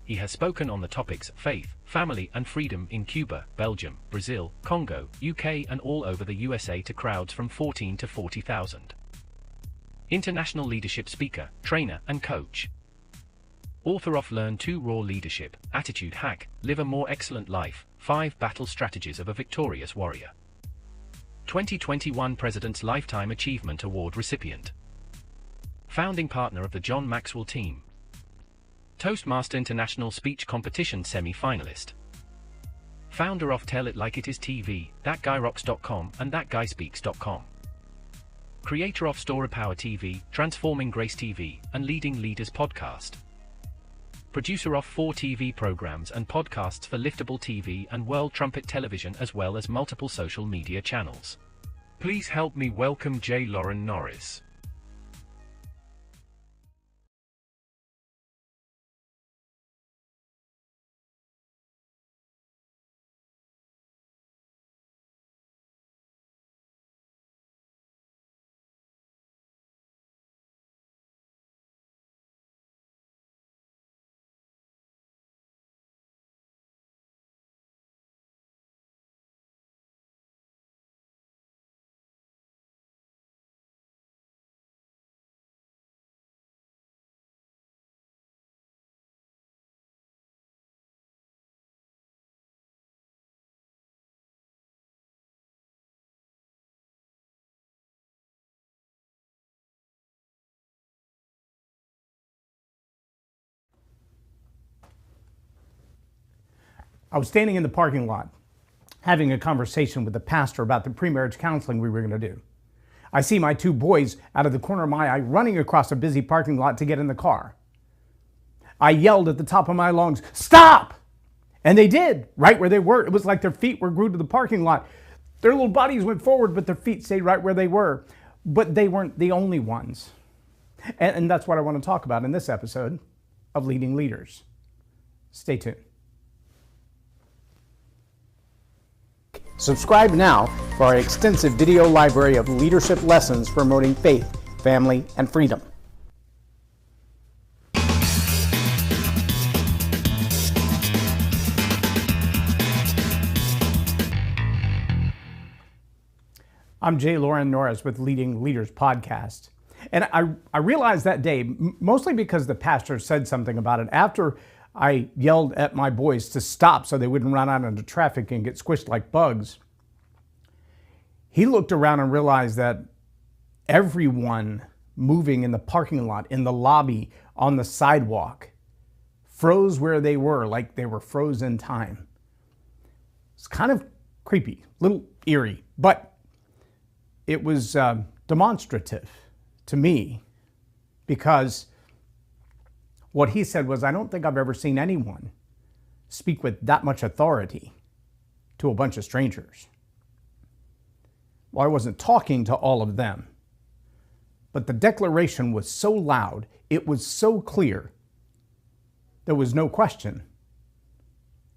He has spoken on the topics faith, family, and freedom in Cuba, Belgium, Brazil, Congo, UK, and all over the USA to crowds from 14 to 40,000. International leadership speaker, trainer, and coach. Author of Learn to Raw Leadership, Attitude Hack, Live a More Excellent Life, 5 Battle Strategies of a Victorious Warrior. 2021 President's Lifetime Achievement Award recipient. Founding partner of the John Maxwell team. Toastmaster International Speech Competition semi-finalist. Founder of Tell It Like It Is TV, ThatGuyRocks.com and ThatGuySpeaks.com. Creator of Story Power TV, Transforming Grace TV, and Leading Leaders Podcast. Producer of 4 TV programs and podcasts for Liftable TV and World Trumpet Television, as well as multiple social media channels. Please help me welcome J Loren Norris. I was standing in the parking lot having a conversation with the pastor about the pre-marriage counseling we were going to do. I see my 2 boys out of the corner of my eye running across a busy parking lot to get in the car. I yelled at the top of my lungs, "Stop!" And they did, right where they were. It was like their feet were glued to the parking lot. Their little bodies went forward, but their feet stayed right where they were. But they weren't the only ones. And that's what I want to talk about in this episode of Leading Leaders. Stay tuned. Subscribe now for our extensive video library of leadership lessons promoting faith, family, and freedom. I'm J Loren Norris with Leading Leaders Podcast. And I realized that day, mostly because the pastor said something about it, after I yelled at my boys to stop so they wouldn't run out into traffic and get squished like bugs. He looked around and realized that everyone moving in the parking lot, in the lobby, on the sidewalk, froze where they were, like they were frozen in time. It's kind of creepy, a little eerie, but it was demonstrative to me, because what he said was, I don't think I've ever seen anyone speak with that much authority to a bunch of strangers. Well, I wasn't talking to all of them, but the declaration was so loud, it was so clear, there was no question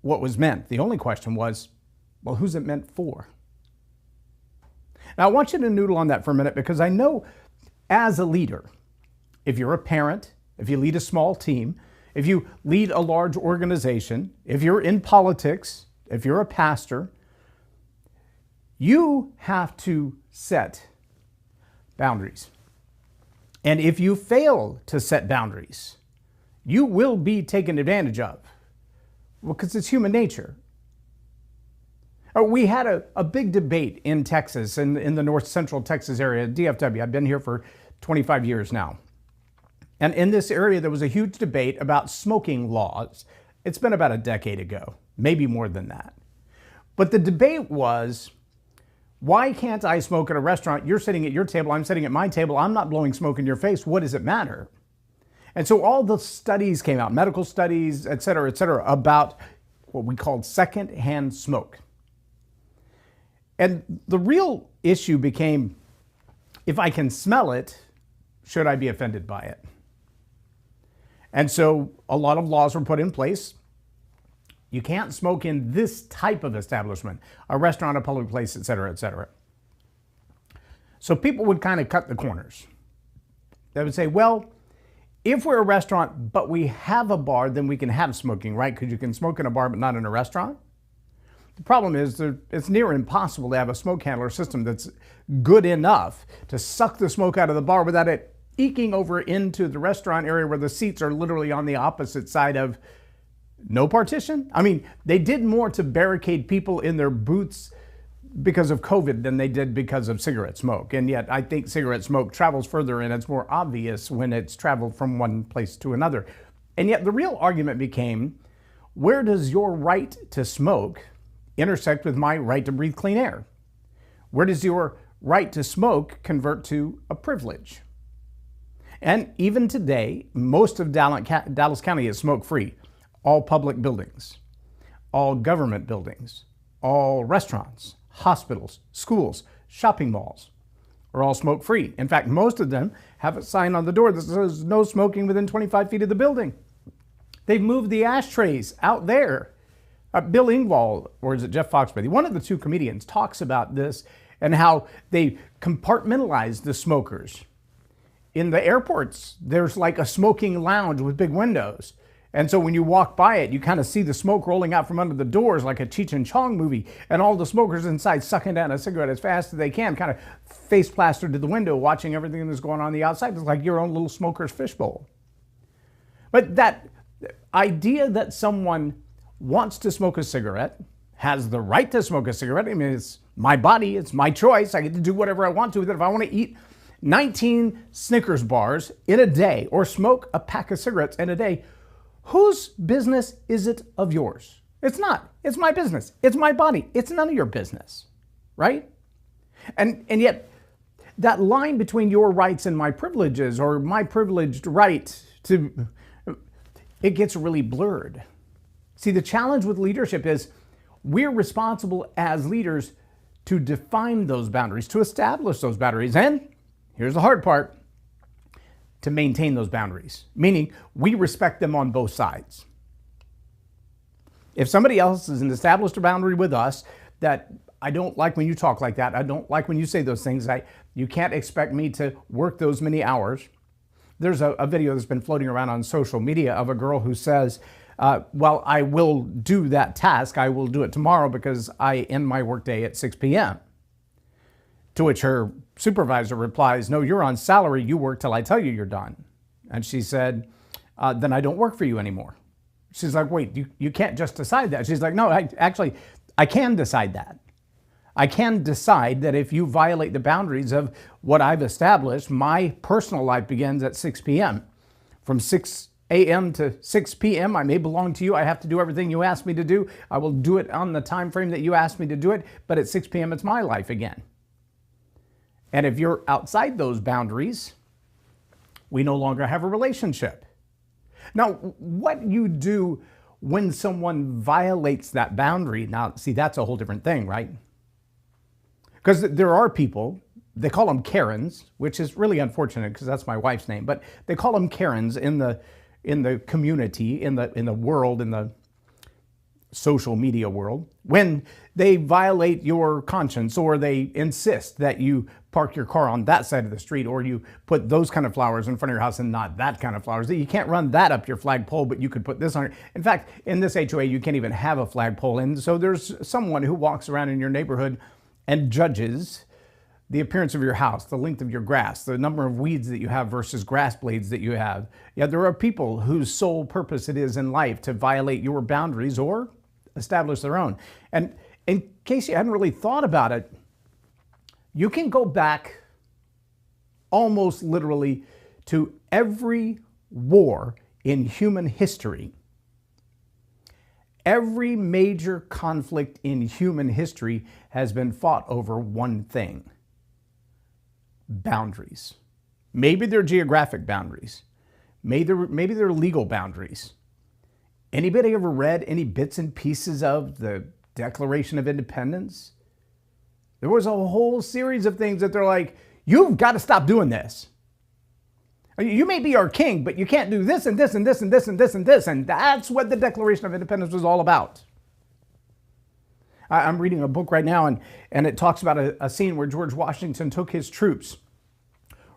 what was meant. The only question was, well, who's it meant for? Now, I want you to noodle on that for a minute, because I know as a leader, if you're a parent, if you lead a small team, if you lead a large organization, if you're in politics, if you're a pastor, you have to set boundaries. And if you fail to set boundaries, you will be taken advantage of, because it's human nature. We had a big debate in Texas, in the north central Texas area, DFW. I've been here for 25 years now. And in this area, there was a huge debate about smoking laws. It's been about a decade ago, maybe more than that. But the debate was, why can't I smoke at a restaurant? You're sitting at your table, I'm sitting at my table, I'm not blowing smoke in your face. What does it matter? And so all the studies came out, medical studies, et cetera, about what we called secondhand smoke. And the real issue became, if I can smell it, should I be offended by it? And so a lot of laws were put in place. You can't smoke in this type of establishment, a restaurant, a public place, et cetera, et cetera. So people would kind of cut the corners. They would say, well, if we're a restaurant, but we have a bar, then we can have smoking, right? Because you can smoke in a bar, but not in a restaurant. The problem is that it's near impossible to have a smoke handler system that's good enough to suck the smoke out of the bar without it eking over into the restaurant area where the seats are literally on the opposite side of no partition. I mean, they did more to barricade people in their booths because of COVID than they did because of cigarette smoke. And yet I think cigarette smoke travels further and it's more obvious when it's traveled from one place to another. And yet the real argument became, where does your right to smoke intersect with my right to breathe clean air? Where does your right to smoke convert to a privilege? And even today, most of Dallas County is smoke-free. All public buildings, all government buildings, all restaurants, hospitals, schools, shopping malls are all smoke-free. In fact, most of them have a sign on the door that says no smoking within 25 feet of the building. They've moved the ashtrays out there. Bill Engvall, or is it Jeff Foxworthy? One of the two comedians talks about this and how they compartmentalize the smokers. In the airports, there's like a smoking lounge with big windows. And so when you walk by it, you kind of see the smoke rolling out from under the doors like a Cheech and Chong movie, and all the smokers inside sucking down a cigarette as fast as they can, kind of face plastered to the window, watching everything that's going on the outside. It's like your own little smoker's fishbowl. But that idea that someone wants to smoke a cigarette, has the right to smoke a cigarette, I mean, it's my body, it's my choice, I get to do whatever I want to with it. If I want to eat 19 Snickers bars in a day or smoke a pack of cigarettes in a day, whose business is it of yours? It's not. It's my business. It's my body. It's none of your business, right? And yet, that line between your rights and my privileges, or my privileged right to, it gets really blurred. See, the challenge with leadership is we're responsible as leaders to define those boundaries, to establish those boundaries, and here's the hard part, to maintain those boundaries, meaning we respect them on both sides. If somebody else has established a boundary with us that I don't like when you talk like that, I don't like when you say those things, you can't expect me to work those many hours. There's a video that's been floating around on social media of a girl who says, well, I will do that task, I will do it tomorrow because I end my workday at 6 p.m. To which her supervisor replies, no, you're on salary, you work till I tell you you're done. And she said, then I don't work for you anymore. She's like, wait, you can't just decide that. She's like, no, I can decide that. I can decide that if you violate the boundaries of what I've established, my personal life begins at 6 p.m. From 6 a.m. to 6 p.m., I may belong to you. I have to do everything you ask me to do. I will do it on the time frame that you asked me to do it. But at 6 p.m., it's my life again. And if you're outside those boundaries, we no longer have a relationship. Now, what you do when someone violates that boundary, now, see, that's a whole different thing, right? Because there are people, they call them Karens, which is really unfortunate because that's my wife's name, but they call them Karens in the community, in the world, in the social media world, when they violate your conscience or they insist that you park your car on that side of the street, or you put those kind of flowers in front of your house and not that kind of flowers. You can't run that up your flagpole, but you could put this on it. In fact, in this HOA, you can't even have a flagpole. And so there's someone who walks around in your neighborhood and judges the appearance of your house, the length of your grass, the number of weeds that you have versus grass blades that you have. Yeah, there are people whose sole purpose it is in life to violate your boundaries or establish their own. And in case you hadn't really thought about it, you can go back almost literally to every war in human history. Every major conflict in human history has been fought over one thing: boundaries. Maybe they're geographic boundaries. Maybe they're legal boundaries. Anybody ever read any bits and pieces of the Declaration of Independence? There was a whole series of things that they're like, you've got to stop doing this. You may be our king, but you can't do this and this and this and this and this and this. And that's what the Declaration of Independence was all about. I'm reading a book right now, and it talks about a scene where George Washington took his troops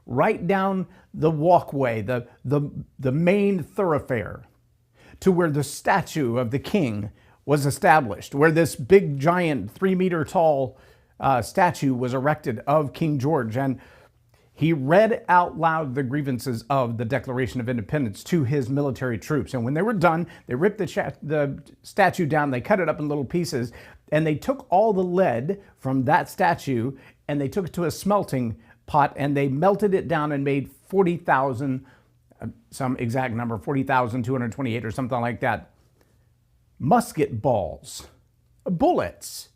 right down the walkway, the main thoroughfare, to where the statue of the king was established, where this big, giant, 3-meter tall statue was erected of King George. And he read out loud the grievances of the Declaration of Independence to his military troops. And when they were done, they ripped the statue down, they cut it up in little pieces, and they took all the lead from that statue and they took it to a smelting pot and they melted it down and made 40,000, some exact number, 40,228 or something like that, musket balls, bullets.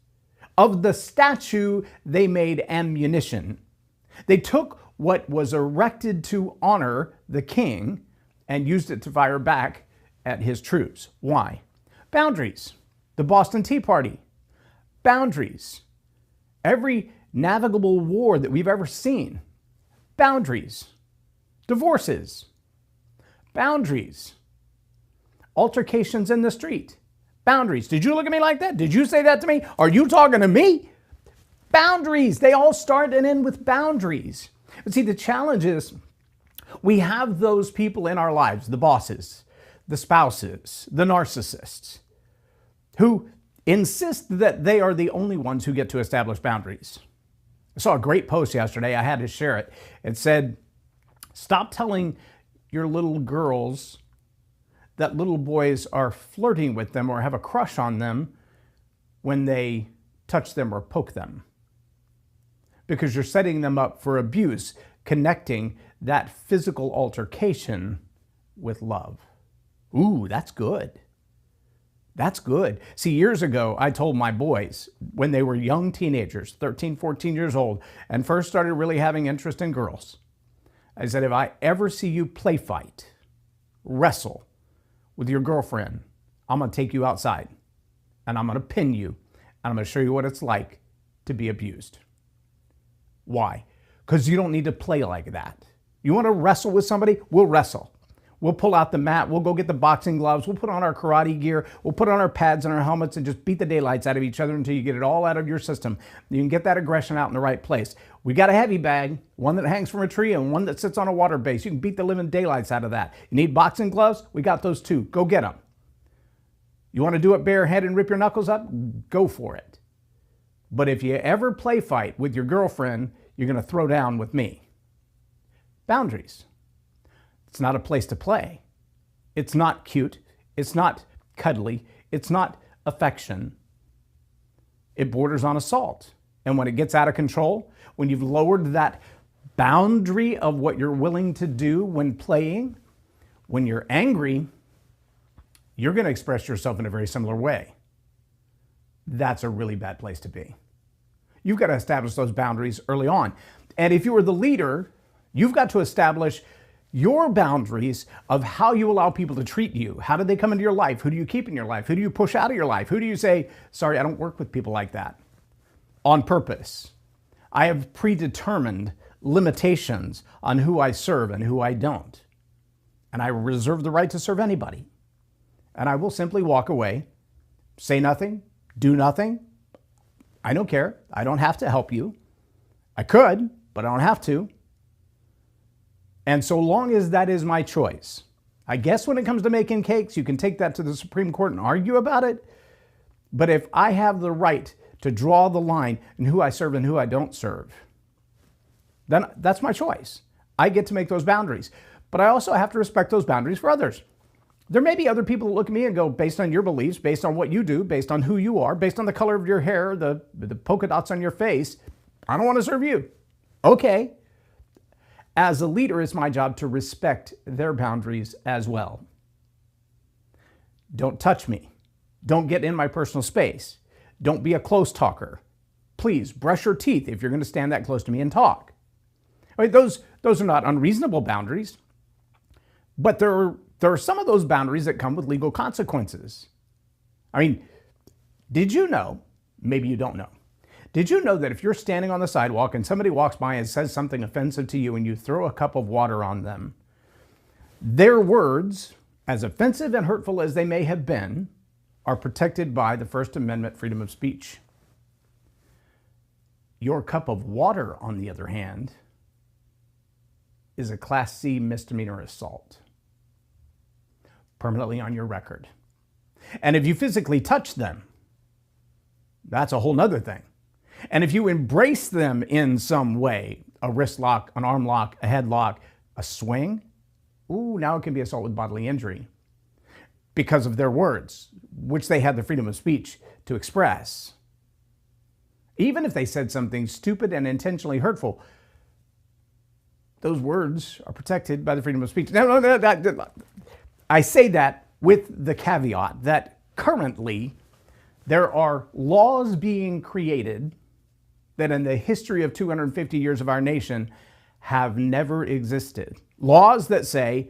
Of the statue, they made ammunition. They took what was erected to honor the king and used it to fire back at his troops. Why? Boundaries. The Boston Tea Party. Boundaries. Every navigable war that we've ever seen. Boundaries. Divorces. Boundaries. Altercations in the street. Boundaries. Did you look at me like that? Did you say that to me? Are you talking to me? Boundaries. They all start and end with boundaries. But see, the challenge is we have those people in our lives, the bosses, the spouses, the narcissists, who insist that they are the only ones who get to establish boundaries. I saw a great post yesterday. I had to share it. It said, stop telling your little girls that little boys are flirting with them or have a crush on them when they touch them or poke them, because you're setting them up for abuse, connecting that physical altercation with love. Ooh, that's good. That's good. See, years ago, I told my boys when they were young teenagers, 13, 14 years old, and first started really having interest in girls, I said, if I ever see you play fight, wrestle with your girlfriend, I'm going to take you outside and I'm going to pin you and I'm going to show you what it's like to be abused. Why? Because you don't need to play like that. You want to wrestle with somebody? We'll wrestle. We'll pull out the mat. We'll go get the boxing gloves. We'll put on our karate gear. We'll put on our pads and our helmets and just beat the daylights out of each other until you get it all out of your system. You can get that aggression out in the right place. We got a heavy bag, one that hangs from a tree and one that sits on a water base. You can beat the living daylights out of that. You need boxing gloves? We got those too. Go get them. You want to do it bareheaded and rip your knuckles up? Go for it. But if you ever play fight with your girlfriend, you're going to throw down with me. Boundaries. It's not a place to play. It's not cute. It's not cuddly. It's not affection. It borders on assault. And when it gets out of control, when you've lowered that boundary of what you're willing to do when playing, when you're angry, you're going to express yourself in a very similar way. That's a really bad place to be. You've got to establish those boundaries early on. And if you are the leader, you've got to establish your boundaries of how you allow people to treat you. How do they come into your life? Who do you keep in your life? Who do you push out of your life? Who do you say, sorry, I don't work with people like that? On purpose. I have predetermined limitations on who I serve and who I don't. And I reserve the right to serve anybody. And I will simply walk away, say nothing, do nothing. I don't care. I don't have to help you. I could, but I don't have to. And so long as that is my choice, I guess when it comes to making cakes, you can take that to the Supreme Court and argue about it. But if I have the right to draw the line in who I serve and who I don't serve, then that's my choice. I get to make those boundaries. But I also have to respect those boundaries for others. There may be other people that look at me and go, based on your beliefs, based on what you do, based on who you are, based on the color of your hair, the polka dots on your face, I don't want to serve you. Okay. As a leader, it's my job to respect their boundaries as well. Don't touch me. Don't get in my personal space. Don't be a close talker. Please brush your teeth if you're going to stand that close to me and talk. I mean, those are not unreasonable boundaries, but there are some of those boundaries that come with legal consequences. I mean, did you know, maybe you don't know, did you know that if you're standing on the sidewalk and somebody walks by and says something offensive to you and you throw a cup of water on them, their words, as offensive and hurtful as they may have been, are protected by the First Amendment freedom of speech? Your cup of water, on the other hand, is a Class C misdemeanor assault, permanently on your record. And if you physically touch them, that's a whole nother thing. And if you embrace them in some way, a wrist lock, an arm lock, a head lock, a swing, now it can be assault with bodily injury because of their words, which they had the freedom of speech to express. Even if they said something stupid and intentionally hurtful, those words are protected by the freedom of speech. No, I say that with the caveat that currently there are laws being created that in the history of 250 years of our nation have never existed. Laws that say,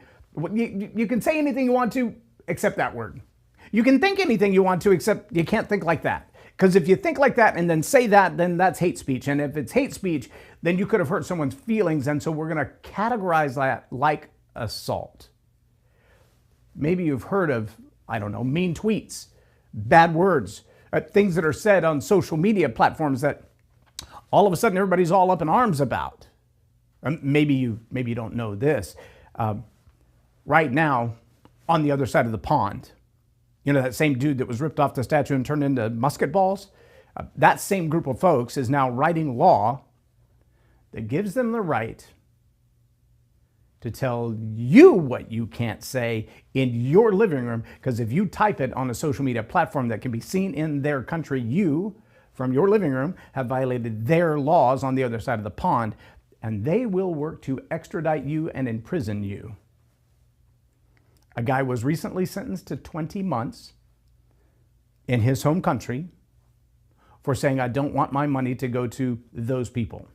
you can say anything you want to except that word. You can think anything you want to except you can't think like that. Because if you think like that and then say that, then that's hate speech. And if it's hate speech, then you could have hurt someone's feelings. And so we're going to categorize that like assault. Maybe you've heard of, mean tweets, bad words, things that are said on social media platforms that all of a sudden everybody's all up in arms about. Maybe you don't know this. Right now, on the other side of the pond, that same dude that was ripped off the statue and turned into musket balls, that same group of folks is now writing law that gives them the right to tell you what you can't say in your living room, because if you type it on a social media platform that can be seen in their country, you, from your living room, have violated their laws on the other side of the pond, and they will work to extradite you and imprison you. A guy was recently sentenced to 20 months in his home country for saying, I don't want my money to go to those people.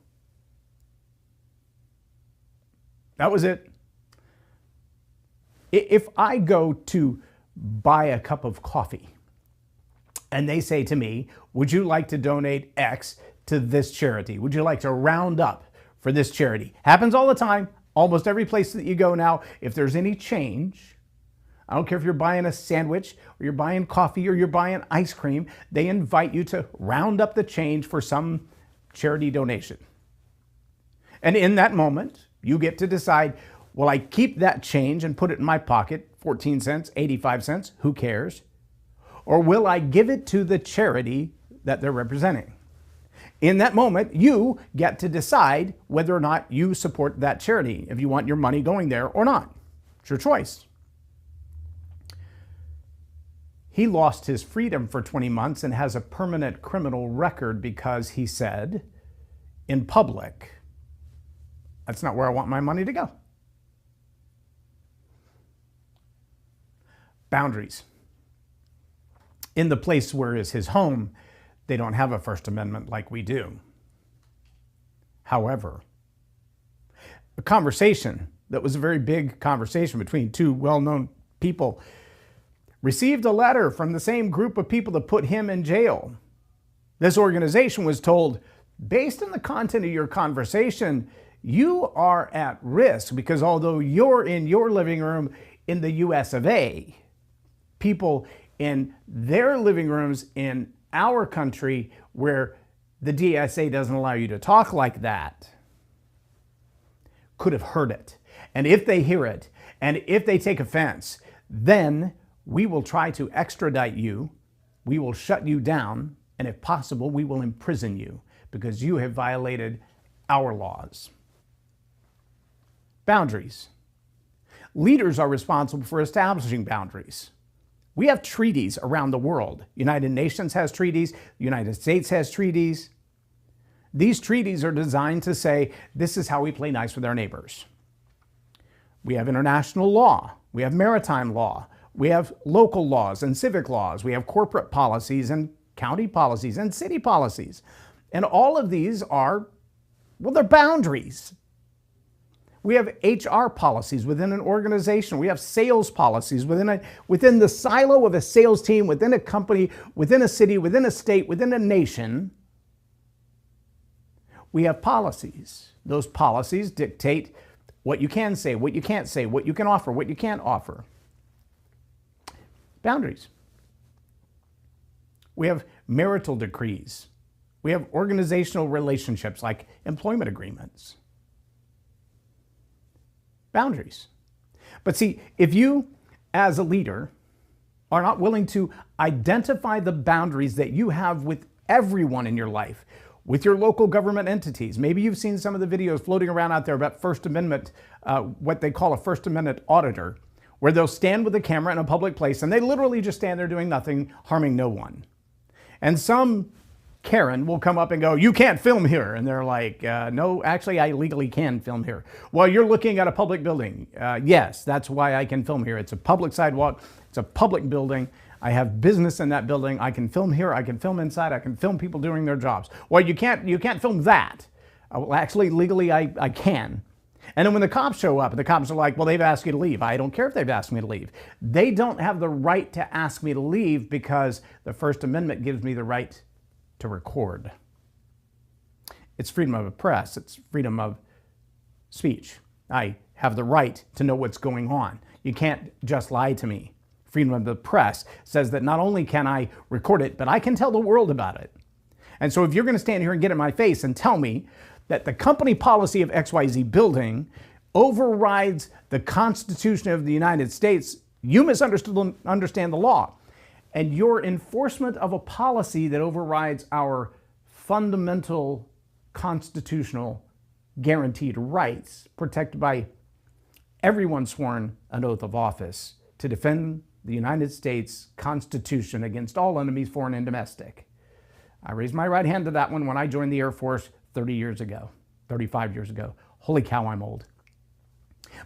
That was it. If I go to buy a cup of coffee and they say to me, would you like to donate X to this charity? Would you like to round up for this charity? Happens all the time. Almost every place that you go now, if there's any change, I don't care if you're buying a sandwich or you're buying coffee or you're buying ice cream, they invite you to round up the change for some charity donation. And in that moment, you get to decide, will I keep that change and put it in my pocket, 14 cents, 85 cents, who cares? Or will I give it to the charity that they're representing? In that moment, you get to decide whether or not you support that charity, if you want your money going there or not. It's your choice. He lost his freedom for 20 months and has a permanent criminal record because he said in public, that's not where I want my money to go. Boundaries. In the place where is his home, they don't have a First Amendment like we do. However, a conversation that was a very big conversation between two well-known people received a letter from the same group of people that put him in jail. This organization was told, based on the content of your conversation, you are at risk because although you're in your living room in the US of A, people in their living rooms in our country where the DSA doesn't allow you to talk like that could have heard it. And if they hear it, and if they take offense, then we will try to extradite you, we will shut you down, and if possible, we will imprison you because you have violated our laws. Boundaries. Leaders are responsible for establishing boundaries. We have treaties around the world. United Nations has treaties, the United States has treaties. These treaties are designed to say, this is how we play nice with our neighbors. We have international law, we have maritime law, we have local laws and civic laws, we have corporate policies and county policies and city policies. And all of these are, they're boundaries. We have HR policies within an organization. We have sales policies within the silo of a sales team, within a company, within a city, within a state, within a nation. We have policies. Those policies dictate what you can say, what you can't say, what you can offer, what you can't offer. Boundaries. We have marital decrees. We have organizational relationships like employment agreements. Boundaries. But see, if you, as a leader, are not willing to identify the boundaries that you have with everyone in your life, with your local government entities. Maybe you've seen some of the videos floating around out there about First Amendment, what they call a First Amendment auditor, where they'll stand with a camera in a public place and they literally just stand there doing nothing, harming no one. And some Karen will come up and go, "You can't film here." And they're like, "No, actually, I legally can film here." "Well, you're looking at a public building." "Yes, that's why I can film here. It's a public sidewalk. It's a public building. I have business in that building. I can film here. I can film inside. I can film people doing their jobs." "Well, you can't film that." "Well, actually, legally, I can." And then when the cops show up, the cops are like, "Well, they've asked you to leave." "I don't care if they've asked me to leave. They don't have the right to ask me to leave because the First Amendment gives me the right to record." It's freedom of the press. It's freedom of speech. I have the right to know what's going on. You can't just lie to me. Freedom of the press says that not only can I record it, but I can tell the world about it. And so if you're going to stand here and get in my face and tell me that the company policy of XYZ building overrides the Constitution of the United States, you misunderstand the law. And your enforcement of a policy that overrides our fundamental constitutional guaranteed rights protected by everyone sworn an oath of office to defend the United States Constitution against all enemies, foreign and domestic. I raised my right hand to that one when I joined the Air Force 30 years ago, 35 years ago. Holy cow, I'm old.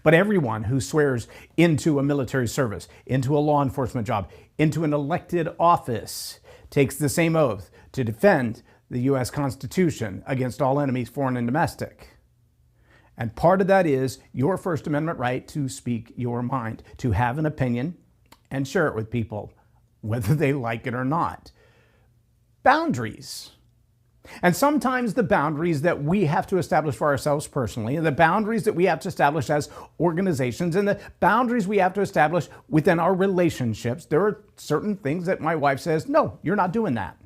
But everyone who swears into a military service, into a law enforcement job, into an elected office, takes the same oath to defend the U.S. Constitution against all enemies, foreign and domestic. And part of that is your First Amendment right to speak your mind, to have an opinion and share it with people, whether they like it or not. Boundaries. And sometimes the boundaries that we have to establish for ourselves personally, and the boundaries that we have to establish as organizations, and the boundaries we have to establish within our relationships, there are certain things that my wife says, "No, you're not doing that."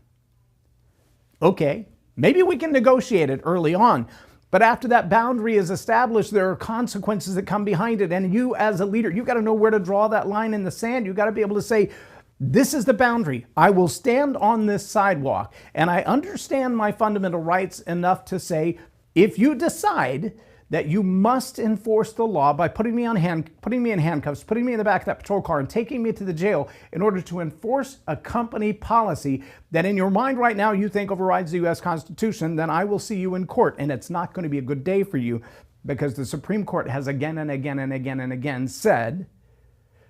Okay, maybe we can negotiate it early on, but after that boundary is established, there are consequences that come behind it. And you as a leader, you've got to know where to draw that line in the sand. You've got to be able to say, "This is the boundary. I will stand on this sidewalk." And I understand my fundamental rights enough to say, if you decide that you must enforce the law by putting me in handcuffs, putting me in the back of that patrol car and taking me to the jail in order to enforce a company policy that in your mind right now you think overrides the U.S. Constitution, then I will see you in court. And it's not going to be a good day for you because the Supreme Court has again and again and again and again said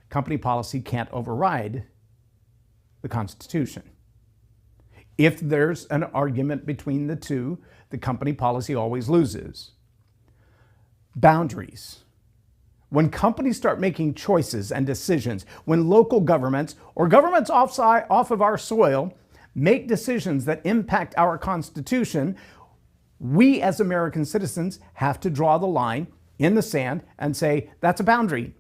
company policy can't override the Constitution. If there's an argument between the two, the company policy always loses. Boundaries. When companies start making choices and decisions, when local governments or governments off of our soil make decisions that impact our Constitution, we as American citizens have to draw the line in the sand and say, "That's a boundary,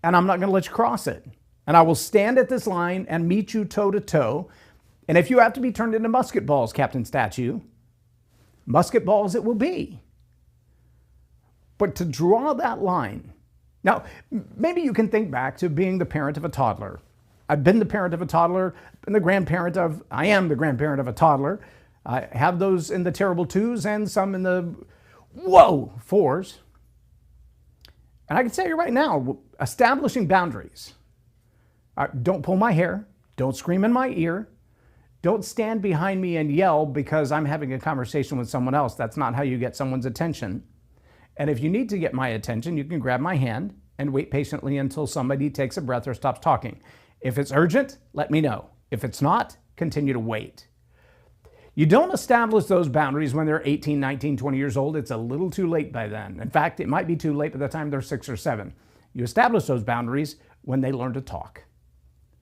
and I'm not going to let you cross it. And I will stand at this line and meet you toe to toe. And if you have to be turned into musket balls, Captain Statue, musket balls it will be." But to draw that line, now maybe you can think back to being the parent of a toddler. I've been the parent of a toddler, I am the grandparent of a toddler. I have those in the terrible twos and some in the fours. And I can tell you right now, establishing boundaries. Don't pull my hair. Don't scream in my ear. Don't stand behind me and yell because I'm having a conversation with someone else. That's not how you get someone's attention. And if you need to get my attention, you can grab my hand and wait patiently until somebody takes a breath or stops talking. If it's urgent, let me know. If it's not, continue to wait. You don't establish those boundaries when they're 18, 19, 20 years old. It's a little too late by then. In fact, it might be too late by the time they're 6 or 7. You establish those boundaries when they learn to talk.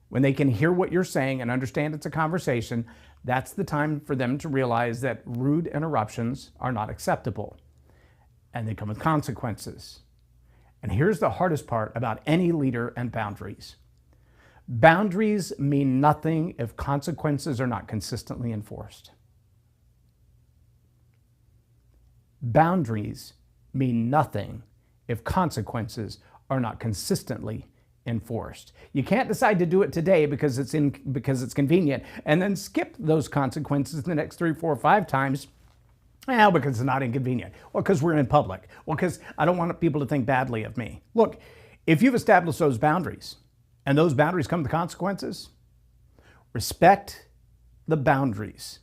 When they can hear what you're saying and understand it's a conversation, that's the time for them to realize that rude interruptions are not acceptable. And they come with consequences. And here's the hardest part about any leader and boundaries. Boundaries mean nothing if consequences are not consistently enforced. Boundaries mean nothing if consequences are not consistently enforced. You can't decide to do it today because it's convenient and then skip those consequences the next 3, 4, 5 times. Well, because it's not inconvenient. Well, because we're in public. Well, because I don't want people to think badly of me. Look, if you've established those boundaries and those boundaries come with consequences, respect the boundaries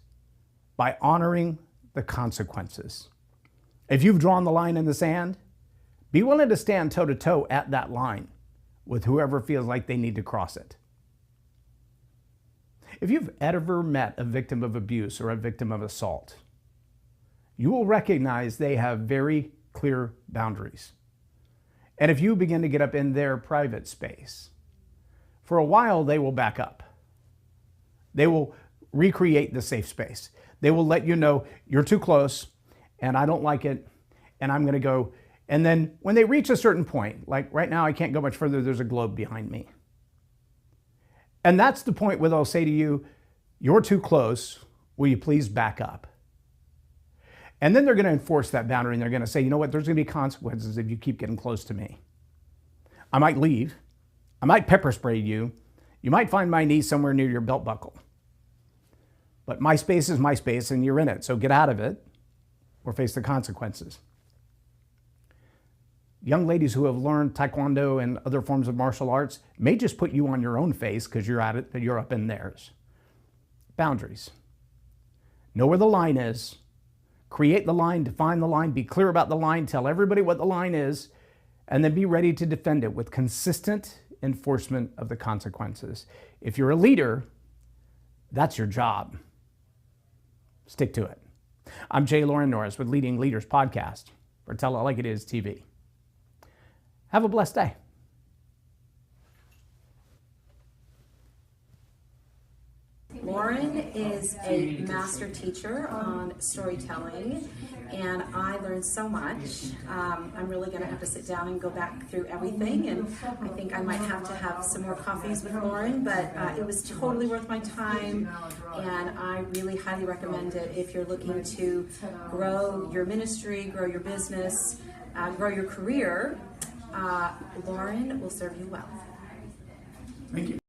by honoring the consequences. If you've drawn the line in the sand, be willing to stand toe-to-toe at that line with whoever feels like they need to cross it. If you've ever met a victim of abuse or a victim of assault, you will recognize they have very clear boundaries. And if you begin to get up in their private space, for a while they will back up. They will recreate the safe space. They will let you know you're too close and I don't like it and I'm going to go. And then when they reach a certain point, like right now I can't go much further, there's a globe behind me. And that's the point where they'll say to you, you're too close, will you please back up? And then they're going to enforce that boundary and they're going to say, you know what, there's going to be consequences if you keep getting close to me. I might leave. I might pepper spray you. You might find my knee somewhere near your belt buckle. But my space is my space and you're in it, so get out of it or face the consequences. Young ladies who have learned Taekwondo and other forms of martial arts may just put you on your own face because you're at it, you're up in theirs. Boundaries. Know where the line is. Create the line, define the line, be clear about the line, tell everybody what the line is, and then be ready to defend it with consistent enforcement of the consequences. If you're a leader, that's your job. Stick to it. I'm J Loren Norris with Leading Leaders Podcast for Tell It Like It Is TV. Have a blessed day. Loren is a master teacher on storytelling, and I learned so much. I'm really going to have to sit down and go back through everything, and I think I might have to have some more coffees with Loren, but it was totally worth my time, and I really highly recommend it if you're looking to grow your ministry, grow your business, grow your career. Loren will serve you well. Thank you.